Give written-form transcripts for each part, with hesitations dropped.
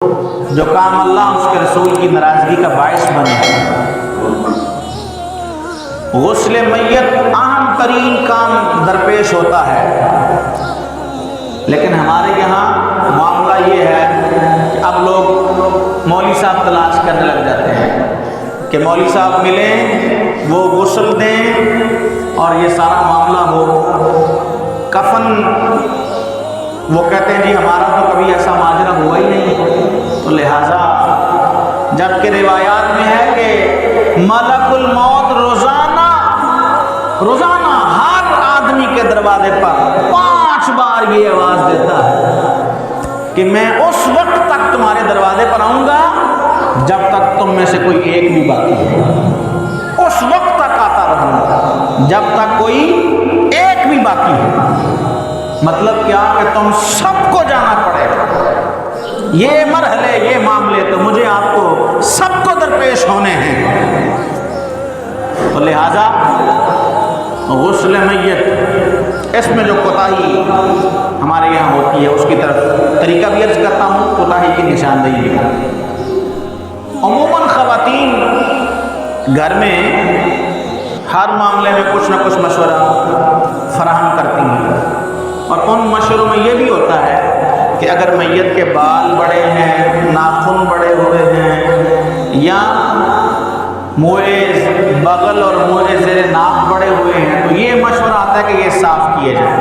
جو کام اللہ اس کے رسول کی ناراضگی کا باعث بنے۔ غسل میت اہم ترین کام درپیش ہوتا ہے، لیکن ہمارے یہاں معاملہ یہ ہے کہ اب لوگ مولوی صاحب تلاش کرنے لگ جاتے ہیں کہ مولوی صاحب ملیں، وہ غسل دیں اور یہ سارا معاملہ ہو۔ کفن وہ کہتے ہیں جی ہمارا تو کبھی ایسا ماجرا ہوا ہی نہیں، تو لہٰذا جبکہ روایات میں ہے کہ ملک الموت روزانہ ہر آدمی کے دروازے پر 5 بار یہ آواز دیتا ہے کہ میں اس وقت تک تمہارے دروازے پر آؤں گا جب تک تم میں سے کوئی ایک بھی باقی ہے۔ اس وقت تک آتا رہوں گا جب تک کوئی ایک بھی باقی ہے۔ مطلب کیا کہ تم سب کو جانا پڑے گا، یہ مرحلے یہ معاملے تو مجھے آپ کو سب کو درپیش ہونے ہیں۔ تو لہذا غسل میت اس میں جو کوتاہی ہمارے یہاں ہوتی ہے اس کی طرف طریقہ بھی عرض کرتا ہوں، کوتاہی کی نشاندہی بھی۔ عموماً خواتین گھر میں ہر معاملے میں کچھ نہ کچھ مشورہ فراہم کرتی ہیں، اور ان مشوروں میں یہ بھی ہوتا ہے کہ اگر میت کے بال بڑے ہیں، ناخن بڑے ہوئے ہیں، یا موئے بغل اور موئے زیر ناک بڑے ہوئے ہیں، تو یہ مشورہ آتا ہے کہ یہ صاف کیے جائیں،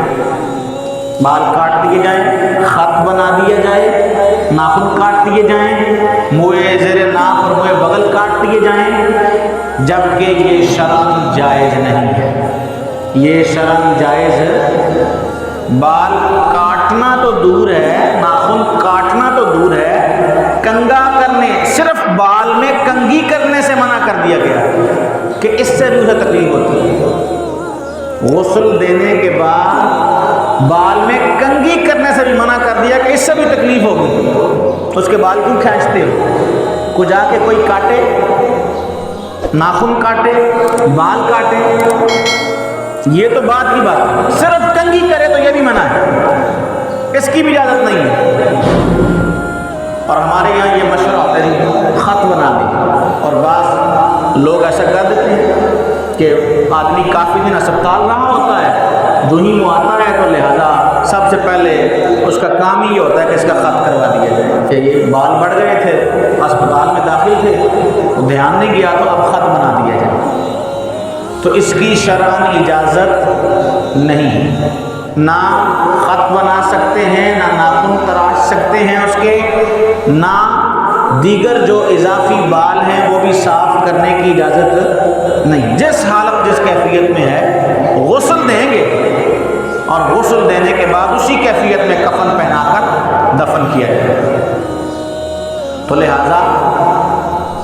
بال کاٹ دیے جائیں، خط بنا دیا جائے، ناخن کاٹ دیے جائیں، موئے زیر ناک اور موئے بغل کاٹ دیے جائیں، جبکہ یہ شرعاً جائز نہیں ہے۔ یہ شرعاً جائز ہے، بال کاٹنا تو دور ہے، ناخن کاٹنا تو دور ہے، کنگا کرنے، صرف بال میں کنگھی کرنے سے منع کر دیا گیا کہ اس سے بھی اسے تکلیف ہوتی ہے۔ غسل دینے کے بعد بال میں کنگھی کرنے سے بھی منع کر دیا کہ اس سے بھی تکلیف ہوگی، اس کے بال کیوں کھینچتے ہو؟ کو جا کے کوئی کاٹے، ناخن کاٹے، بال کاٹے، یہ تو بات کی بات ہے، صرف کنگھی کرے تو یہ بھی منع ہے، اس کی بھی اجازت نہیں ہے۔ اور ہمارے یہاں یہ مشورہ ہوتا ہے خط بنا دیں، اور بعض لوگ ایسا کر دیتے ہیں کہ آدمی کافی دن اسپتال رہا ہوتا ہے، جو ہی وہ آتا ہے تو لہذا سب سے پہلے اس کا کام ہی ہوتا ہے کہ اس کا خط کروا دیا جائے کہ یہ بال بڑھ گئے تھے، اسپتال میں داخل تھے، تو دھیان نہیں گیا تو اب خط بنا دیا جائے۔ تو اس کی شرعاً اجازت نہیں ہے، نہ خط بنا سکتے ہیں، نہ ناخن تراش سکتے ہیں اس کے، نہ دیگر جو اضافی بال ہیں وہ بھی صاف کرنے کی اجازت نہیں۔ جس حالت جس کیفیت میں ہے غسل دیں گے، اور غسل دینے کے بعد اسی کیفیت میں کفن پہنا کر دفن کیا جائے۔ تو لہذا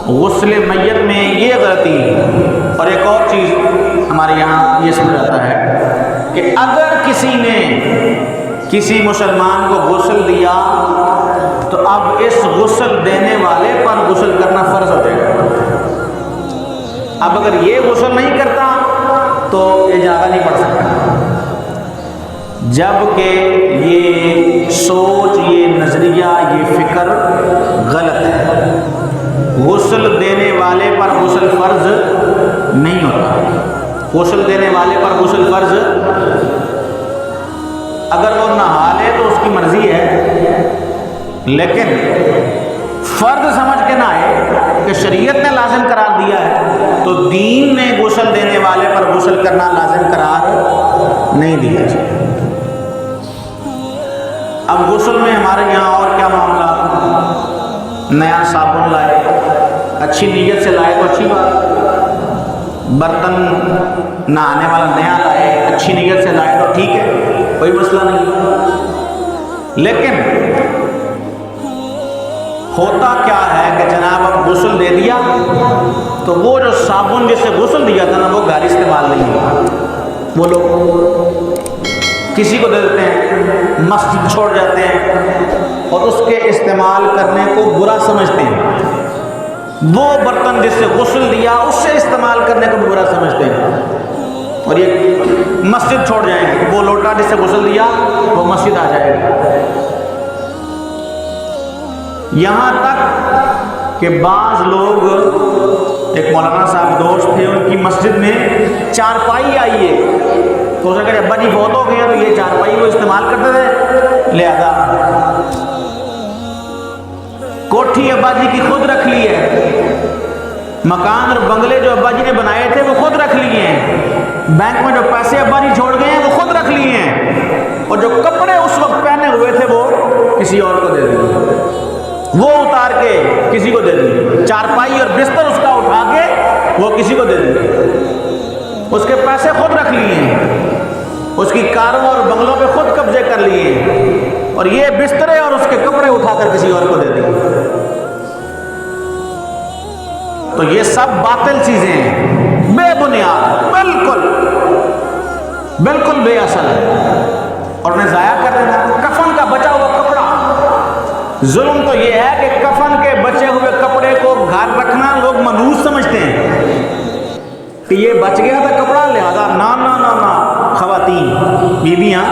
غسل میت میں یہ غلطی، اور ایک اور چیز ہمارے یہاں یہ سمجھ جاتا ہے کہ اگر کسی نے کسی مسلمان کو غسل دیا تو اب اس غسل دینے والے پر غسل کرنا فرض ہو جائے گا۔ اب اگر یہ غسل نہیں کرتا تو یہ جنازہ نہیں پڑھ سکتا، جبکہ یہ سوچ، یہ نظریہ، یہ فکر غلط ہے۔ غسل دینے والے پر غسل فرض نہیں ہوتا، غسل دینے والے پر غسل فرض، اگر وہ نہا لے تو اس کی مرضی ہے، لیکن فرض سمجھ کے نہ آئے کہ شریعت نے لازم قرار دیا ہے، تو دین نے غسل دینے والے پر غسل کرنا لازم قرار نہیں دیا۔ اب غسل میں ہمارے یہاں اور کیا معاملہ، نیا صابن لائے، اچھی نیت سے لائے تو اچھی بات، برتن نہانے والا نیا لائے، اچھی نیت سے لائے تو ٹھیک ہے، کوئی مسئلہ نہیں، لیکن ہوتا کیا ہے کہ جناب اب غسل دے دیا تو وہ جو صابن جس سے غسل دیا تھا نا وہ گھر استعمال نہیں ہوا، وہ لوگ کسی کو دے دیتے ہیں، مسجد چھوڑ جاتے ہیں، اور اس کے استعمال کرنے کو برا سمجھتے ہیں، وہ برتن جس سے غسل دیا اس سے استعمال کرنے کو بھی برا سمجھتے ہیں، اور یہ مسجد چھوڑ جائیں گے، وہ لوٹا جس سے غسل دیا وہ مسجد آ جائے گا۔ یہاں تک کہ بعض لوگ، ایک مولانا صاحب دوست تھے، ان کی مسجد میں چارپائی آئی ہے، تو اسے کہا ابا جی فوت ہو گیا تو یہ چارپائی کو استعمال کرتے تھے، لہذا کوٹھی ابا جی کی خود رکھ لی ہے، مکان اور بنگلے جو ابا جی نے بنائے تھے وہ خود رکھ لیے ہیں، بینک میں جو پیسے ابا جی چھوڑ گئے ہیں وہ خود رکھ لیے ہیں، اور جو کپڑے اس وقت پہنے ہوئے تھے وہ کسی اور کو دے دیے، وہ اتار کے کسی کو دے دیے، چارپائی اور بستر اس کا اٹھا کے وہ کسی کو دے دیے، اس کے پیسے خود رکھ لیے ہیں، اس کی کاروں اور بنگلوں پہ خود قبضے کر لیے ہیں، اور یہ بسترے اور اس کے کپڑے اٹھا کر کسی اور کو دے دیے۔ تو یہ سب باطل چیزیں ہیں، بے بنیاد، بالکل بے اصل ہے، اور انہیں ضائع کر دینا۔ کفن کا بچا ہوا کپڑا، ظلم تو یہ ہے کہ کفن کے بچے ہوئے کپڑے کو گھر رکھنا لوگ منحوس سمجھتے ہیں کہ یہ بچ گیا تھا کپڑا، لہذا نا نا نا نا، خواتین بیویاں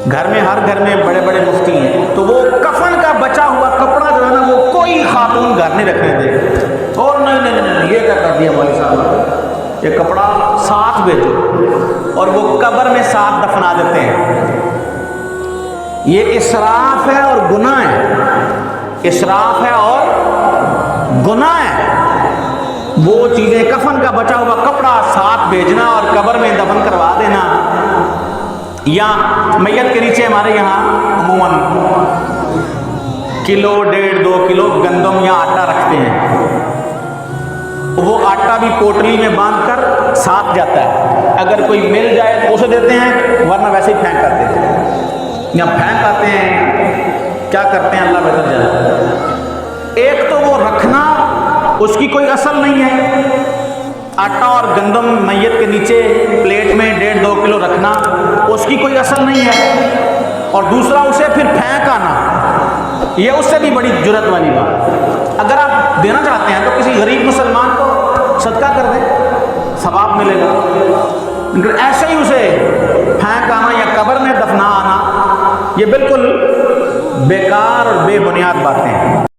گھر میں، ہر گھر میں بڑے بڑے مفتی ہیں، تو وہ کفن کا بچا ہوا کپڑا جو ہے نا وہ کوئی خاتون گھر نہیں رکھنے دے، اور نہیں یہ کیا کر دیا مولوی صاحب، یہ کپڑا ساتھ بھیجو، اور وہ قبر میں ساتھ دفنا دیتے ہیں۔ یہ اسراف ہے اور گناہ ہے، اسراف ہے اور گناہ ہے، وہ چیزیں، کفن کا بچا ہوا کپڑا ساتھ بھیجنا اور قبر میں دفن کروا دینا، یا میت کے نیچے ہمارے یہاں عموماً کلو 1.5-2 کلو گندم یا آٹا رکھتے ہیں، وہ آٹا بھی پوٹلی میں باندھ کر ساتھ جاتا ہے، اگر کوئی مل جائے تو اسے دیتے ہیں، ورنہ ویسے ہی پھینک آتے ہیں، یا پھینک آتے ہیں، کیا کرتے ہیں اللہ بہتر جانے۔ ایک تو وہ رکھنا اس کی کوئی اصل نہیں ہے، آٹا اور گندم میت کے نیچے پلیٹ میں 1.5-2 کلو رکھنا اس کی کوئی اصل نہیں ہے، اور دوسرا اسے پھر پھینک آنا، یہ اس سے بھی بڑی جرات والی بات۔ اگر آپ دینا چاہتے ہیں تو کسی غریب مسلمان کو صدقہ کر دیں، ثواب ملے گا، لیکن ایسے ہی اسے پھینک آنا یا قبر میں دفنا آنا یہ بالکل بیکار اور بے بنیاد باتیں ہیں۔